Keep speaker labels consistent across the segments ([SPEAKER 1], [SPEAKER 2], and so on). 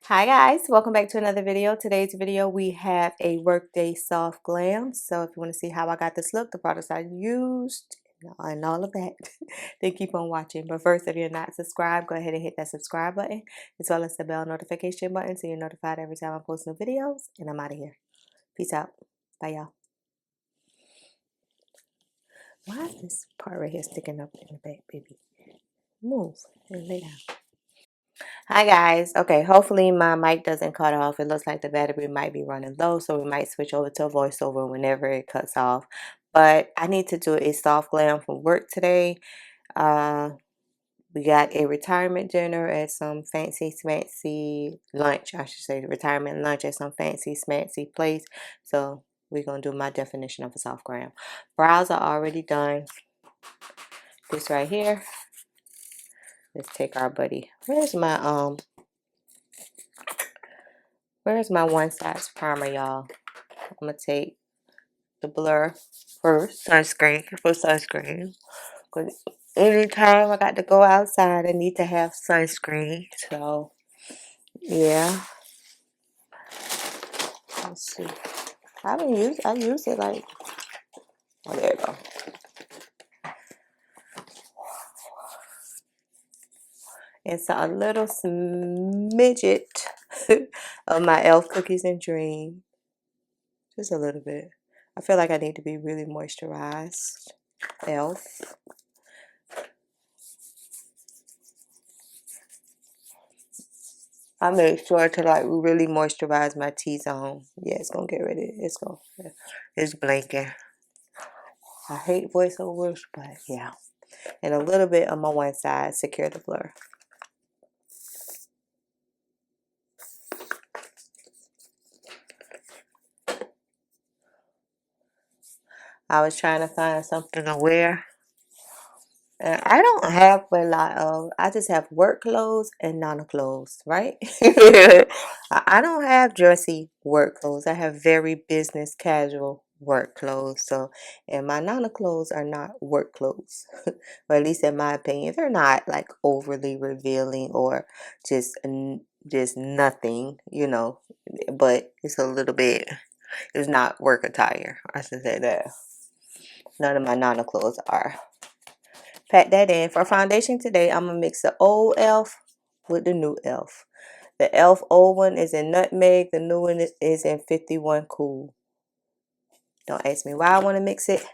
[SPEAKER 1] Hi guys, welcome back to another video. Today's video we have a workday soft glam. So if you want to see how I got this look, the products I used, and all of that, then keep on watching. But first, if you're not subscribed, go ahead and hit that subscribe button as well as the bell notification button so you're notified every time I post new videos. And I'm out of here. Peace out. Bye y'all. Why is this part right here sticking up in the back, baby? Move and lay down. Hi guys. Okay, hopefully my mic doesn't cut off. It looks like the battery might be running low, so we might switch over to a voiceover whenever it cuts off. But I need to do a soft glam from work today. Uh, we got a retirement dinner at some fancy smancy lunch, I should say, retirement lunch at some fancy smancy place. So we're gonna do my definition of a soft glam. Brows are already done. This right here. Let's take our buddy. Where's my one size primer, y'all? I'm gonna take the blur first, sunscreen for sunscreen. Cause anytime I got to go outside, I need to have sunscreen. So yeah, let's see. I use it like, oh, there you go. It's a little smidget of my elf cookies and dream. Just a little bit. I feel like I need to be really moisturized. Elf. I make sure to like really moisturize my T-zone. Yeah, it's gonna get ready. It's blinking. I hate voiceovers, but yeah. And a little bit on my one side, secure the blur. I was trying to find something to wear. And I don't have a lot of, I just have work clothes and nana clothes, right? I don't have dressy work clothes. I have very business casual work clothes. So, and my nana clothes are not work clothes. Or at least in my opinion, they're not like overly revealing or just just nothing, but it's a little bit, it's not work attire. I should say that. None of my nana clothes are. Pat that in. For foundation today, I'm going to mix the old e.l.f. with the new e.l.f. The e.l.f. old one is in Nutmeg. The new one is in 51 Cool. Don't ask me why I want to mix it,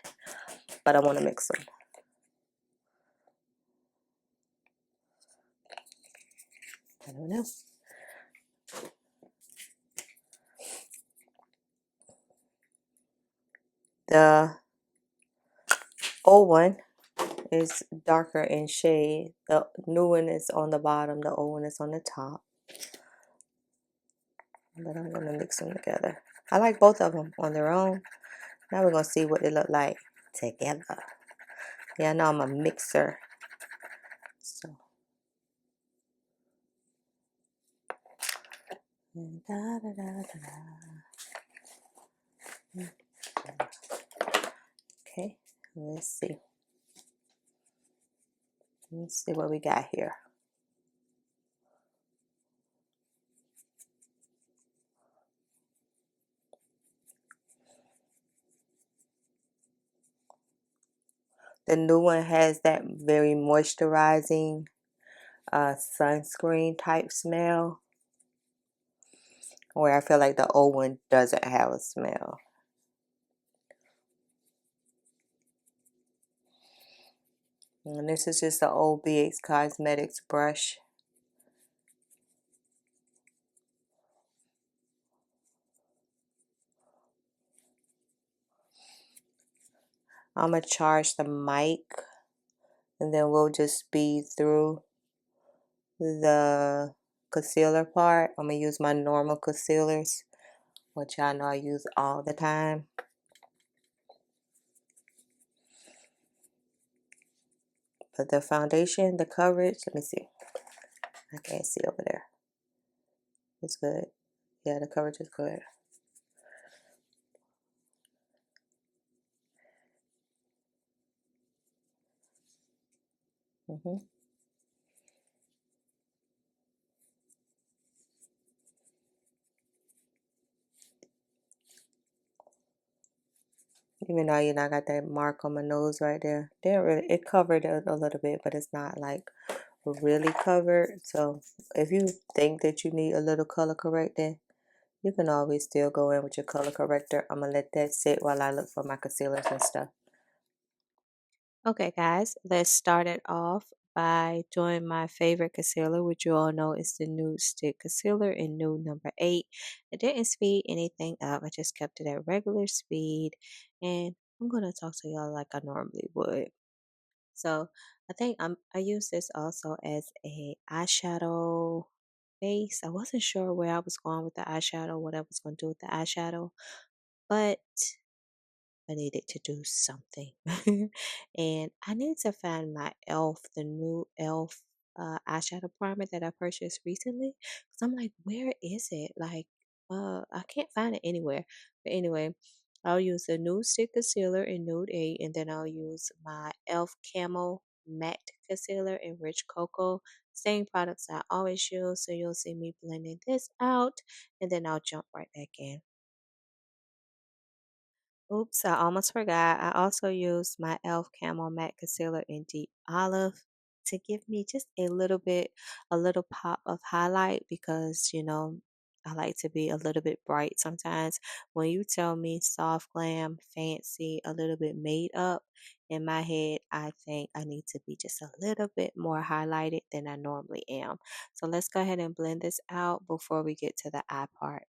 [SPEAKER 1] but I want to mix them. I don't know. The old one is darker in shade. The new one is on the bottom. The old one is on the top. But I'm going to mix them together. I like both of them on their own. Now we're going to see what they look like together. Yeah, I know I'm a mixer. So. Da, da, da, da. Okay, let's see. Let's see what we got here. The new one has that very moisturizing sunscreen type smell, where I feel like the old one doesn't have a smell. And this is just the old BX Cosmetics brush. I'm going to charge the mic, and then we'll just speed through the concealer part. I'm going to use my normal concealers, which y'all know I use all the time. But the foundation, the coverage, let me see. I can't see over there. It's good. Yeah, the coverage is good. Even though you know I got that mark on my nose right there. There really it covered a little bit, but it's not like really covered. So if you think that you need a little color correcting, you can always still go in with your color corrector. I'm gonna let that sit while I look for my concealers and stuff. Okay, guys, let's start it off by doing my favorite concealer, which you all know is the Nude Stick Concealer in Nude number 8. I didn't speed anything up. I just kept it at regular speed, and I'm gonna talk to y'all like I normally would. So I think I use this also as a eyeshadow base. I wasn't sure where I was going with the eyeshadow, what I was going to do with the eyeshadow, but I needed to do something. And I need to find my e.l.f., the new e.l.f. Eyeshadow primer that I purchased recently. Because I'm like, where is it? Like, I can't find it anywhere. But anyway, I'll use the Nude Stick Concealer in Nude 8, and then I'll use my e.l.f. Camo Matte Concealer in Rich Cocoa. Same products I always use, so you'll see me blending this out, and then I'll jump right back in. Oops, I almost forgot. I also used my e.l.f. Camo Matte Concealer in Deep Olive to give me just a little pop of highlight because, I like to be a little bit bright sometimes. When you tell me soft glam, fancy, a little bit made up, in my head, I think I need to be just a little bit more highlighted than I normally am. So let's go ahead and blend this out before we get to the eye part.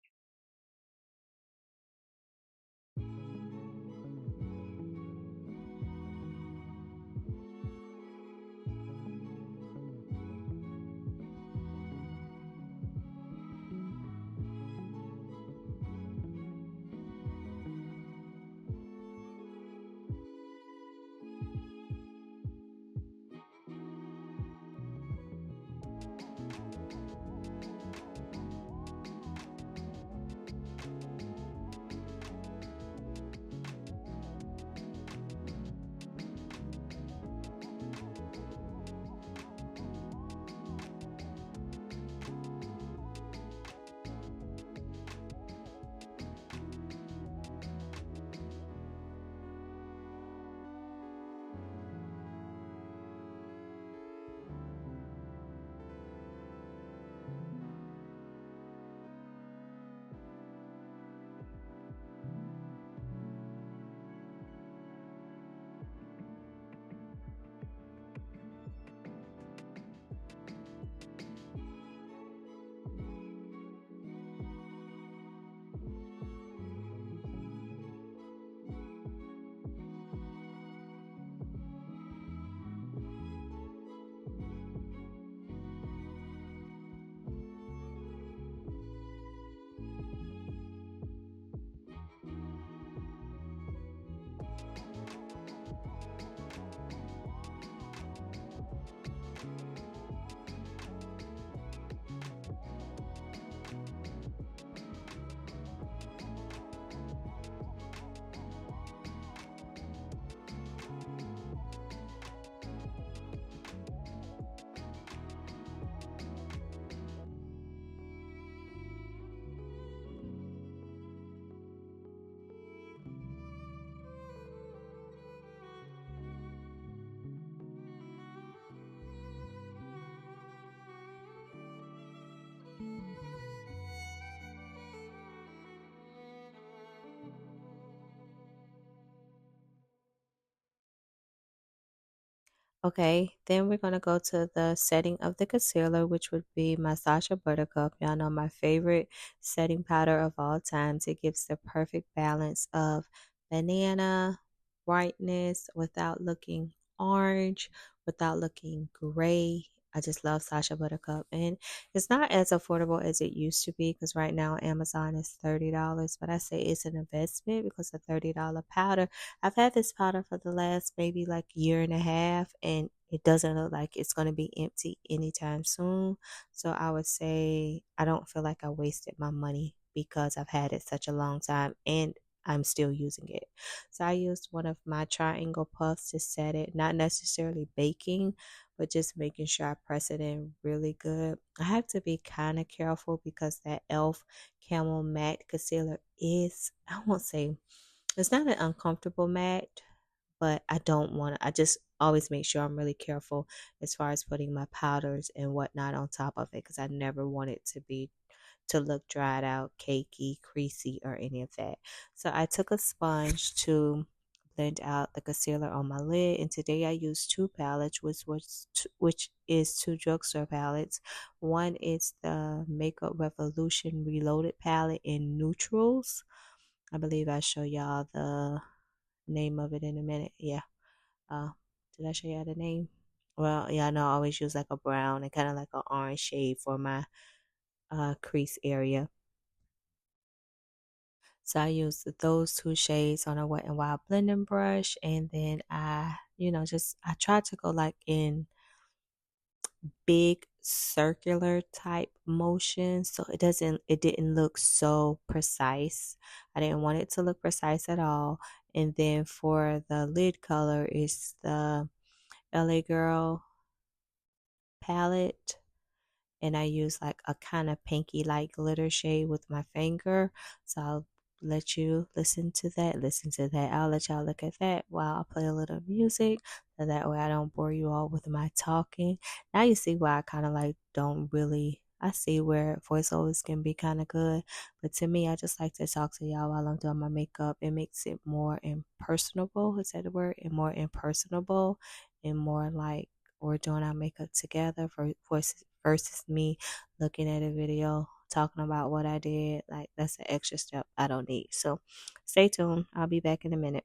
[SPEAKER 1] Okay, then we're going to go to the setting of the concealer, which would be my Sacha Buttercup. Y'all know my favorite setting powder of all times. It gives the perfect balance of banana brightness without looking orange, without looking gray. I just love Sacha Buttercup. And it's not as affordable as it used to be because right now Amazon is $30. But I say it's an investment because a $30 powder, I've had this powder for the last maybe like year and a half, and it doesn't look like it's going to be empty anytime soon. So I would say I don't feel like I wasted my money because I've had it such a long time and I'm still using it. So I used one of my triangle puffs to set it, not necessarily baking, but just making sure I press it in really good. I have to be kind of careful because that e.l.f. Camel Matte Concealer is, I won't say It's not an uncomfortable matte, but I don't want to. I just always make sure I'm really careful as far as putting my powders and whatnot on top of it, because I never want it to look dried out, cakey, creasy, or any of that. So I took a sponge to blend out the concealer on my lid, and today I used two palettes, which is two drugstore palettes. One is the Makeup Revolution Reloaded palette in neutrals. I believe I show y'all the name of it in a minute. Yeah. Uh, did I show y'all the name? Well, yeah, I know I always use like a brown and kind of like an orange shade for my crease area. So I used those two shades on a Wet n Wild blending brush, and then I tried to go like in big circular type motions, so it didn't look so precise. I didn't want it to look precise at all. And then for the lid color is the LA Girl palette, and I use like a kind of pinky like glitter shade with my finger. So I'll let you listen to that. Listen to that. I'll let y'all look at that while I play a little music. So that way I don't bore you all with my talking. Now you see why I kind of like don't really. I see where voiceovers can be kind of good, but to me, I just like to talk to y'all while I'm doing my makeup. It makes it more impersonable. Is that the word? And more impersonable, and more like we're doing our makeup together for versus me looking at a video talking about what I did. Like that's an extra step I don't need. So stay tuned. I'll be back in a minute.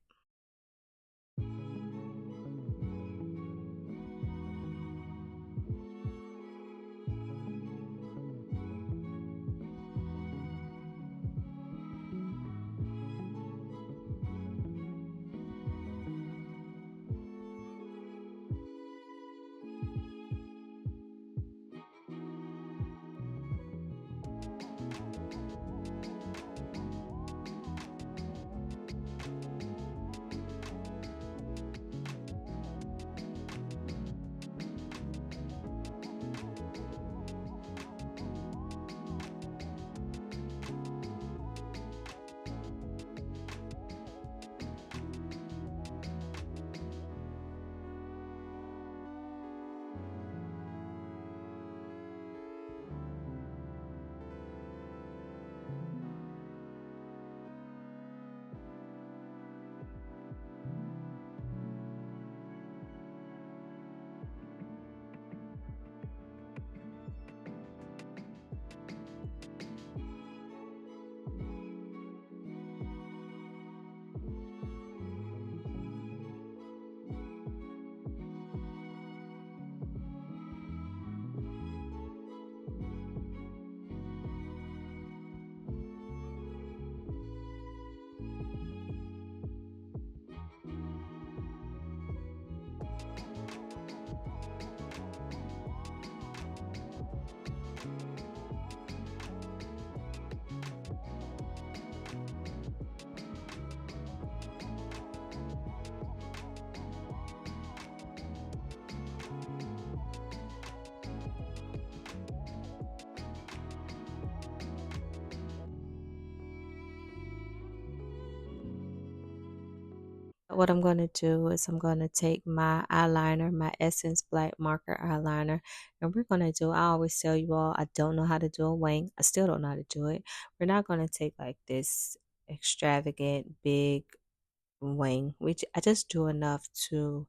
[SPEAKER 1] What I'm going to do is I'm going to take my eyeliner, my Essence Black Marker eyeliner, and we're going to do, I always tell you all, I don't know how to do a wing. I still don't know how to do it. We're not going to take like this extravagant big wing, which I just do enough to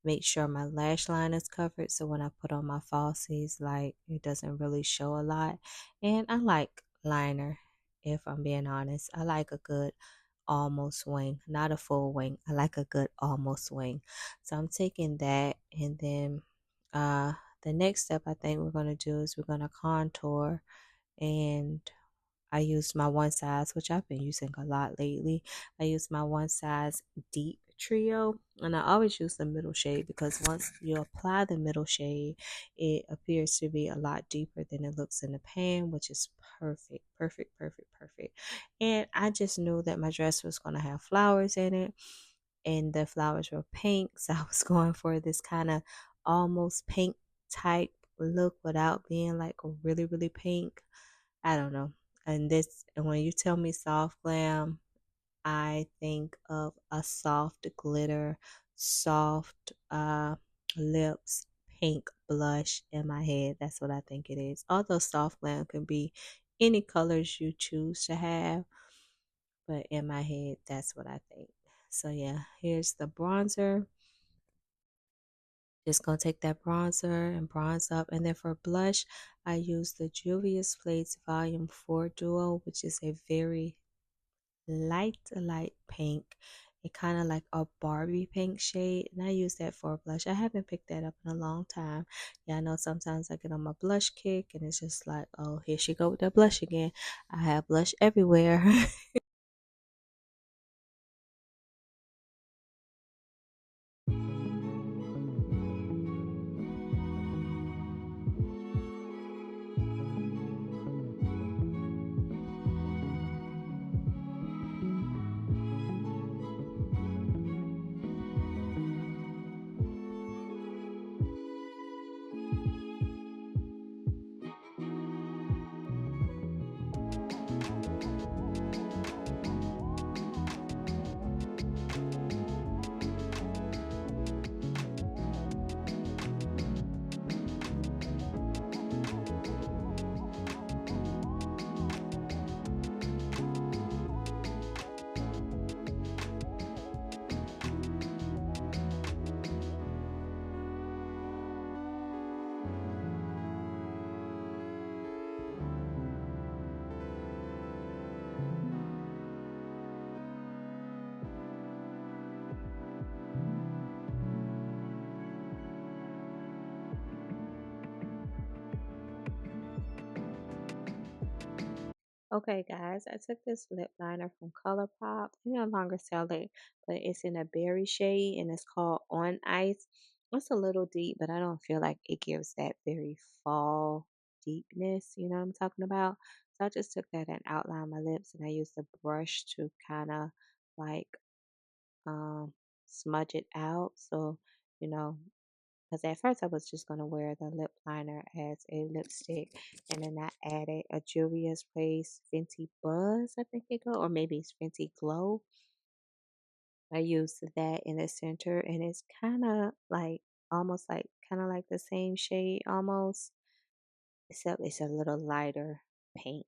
[SPEAKER 1] make sure my lash line is covered. So when I put on my falsies, like it doesn't really show a lot. And I like liner, if I'm being honest. I like a good almost wing, not a full wing. I like a good almost wing. So I'm taking that, and then the next step I think we're going to do is we're going to contour, and I used my one size, which I've been using a lot lately. I used my one size deep trio, and I always use the middle shade because once you apply the middle shade, it appears to be a lot deeper than it looks in the pan, which is perfect, perfect, perfect, perfect. And I just knew that my dress was going to have flowers in it, and the flowers were pink, so I was going for this kind of almost pink type look without being like really, really pink. I don't know. And when you tell me soft glam, I think of a soft glitter, soft lips, pink blush in my head. That's what I think it is. Although soft glam can be any colors you choose to have, but in my head, that's what I think. So yeah, here's the bronzer. Just gonna take that bronzer and bronze up. And then for blush, I use the Juvia'splace Volume 4 Duo, which is a very light pink. It kind of like a Barbie pink shade. And I use that for blush. I haven't picked that up in a long time. Yeah, I know sometimes I get on my blush kick and it's just like, oh, here she go with that blush again. I have blush everywhere. Okay, guys, I took this lip liner from ColourPop. They no longer sell it, but it's in a berry shade and it's called On Ice. It's a little deep, but I don't feel like it gives that very fall deepness. You know what I'm talking about? So I just took that and outlined my lips, and I used the brush to kind of like um, smudge it out. So, you know, because at first I was just going to wear the lip liner as a lipstick. And then I added a Juvia's Place Fenty Buzz, I think they go, or maybe it's Fenty Glow. I used that in the center, and it's kind of like almost like kind of like the same shade almost, except it's a little lighter paint.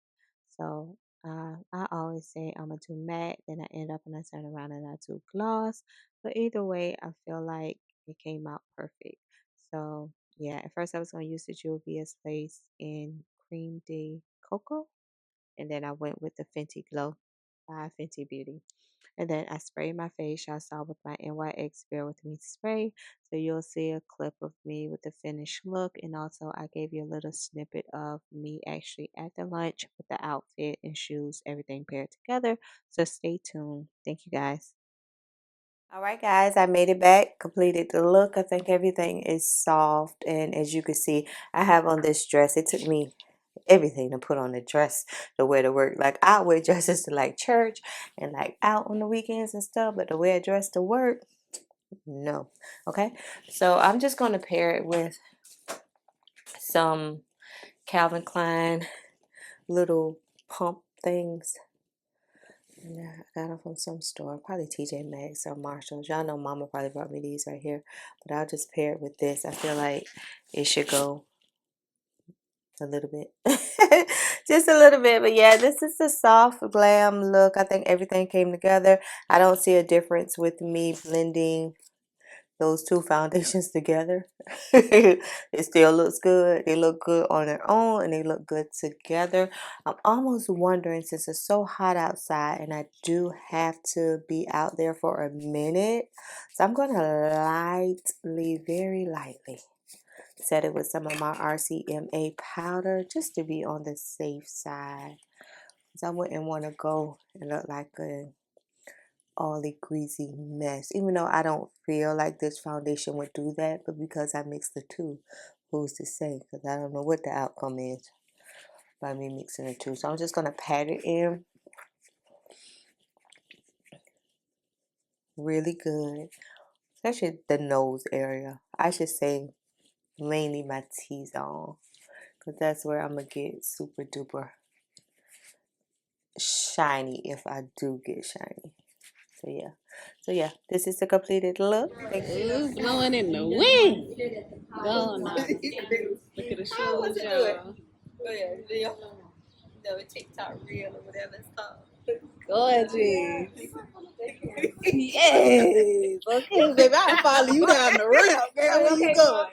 [SPEAKER 1] So I always say I'm gonna do matte, then I end up and I turn around and I do gloss. But either way, I feel like it came out perfect. So yeah, at first I was gonna use the Juvia's Place in Cream de Cocoa, and then I went with the Fenty Glow by Fenty Beauty. And then I sprayed my face. Y'all saw with my NYX Bear With Me spray. So you'll see a clip of me with the finished look. And also I gave you a little snippet of me actually at the lunch with the outfit and shoes, everything paired together. So stay tuned. Thank you guys. All right, guys, I made it back, completed the look. I think everything is soft. And as you can see, I have on this dress. It took me everything to put on a dress to wear to work. Like I wear dresses to like church and like out on the weekends and stuff, but to wear a dress to work, no. Okay, so I'm just going to pair it with some Calvin Klein little pump things. Yeah, I got them from some store, probably TJ Maxx or Marshalls. Y'all know Mama probably brought me these right here, but I'll just pair it with this. I feel like it should go a little bit. Just a little bit. But yeah, this is the soft glam look. I think everything came together. I don't see a difference with me blending those two foundations together. It still looks good. They look good on their own and they look good together. I'm almost wondering, since it's so hot outside and I do have to be out there for a minute, so I'm going to lightly, very lightly set it with some of my RCMA powder just to be on the safe side. Because I wouldn't want to go and look like a oily, greasy mess. Even though I don't feel like this foundation would do that, but because I mixed the two, who's to say? Because I don't know what the outcome is by me mixing the two. So I'm just going to pat it in really good, especially the nose area. I should say mainly my T-zone, because that's where I'm going to get super duper shiny if I do get shiny. So yeah, this is the completed look.
[SPEAKER 2] Ooh, blowing in the wind. Go now. Look at the shoes, y'all.
[SPEAKER 1] TikTok reel or whatever it's called.
[SPEAKER 2] Gorgeous. Yes. Okay, baby, I'll follow you down the ramp, girl. Where you going?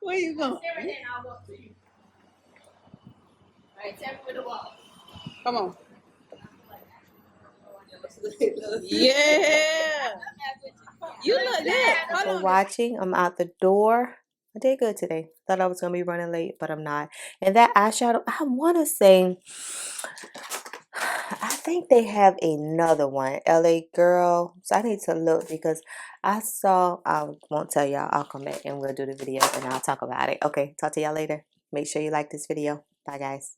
[SPEAKER 2] Where you going? Come on. Yeah. You look good.
[SPEAKER 1] Thanks for watching. I'm out the door. I did good today. Thought I was going to be running late, but I'm not. And that eyeshadow, I want to say, I think they have another one, LA Girl. So I need to look because I won't tell y'all. I'll come back and we'll do the video and I'll talk about it. Okay, talk to y'all later. Make sure you like this video. Bye, guys.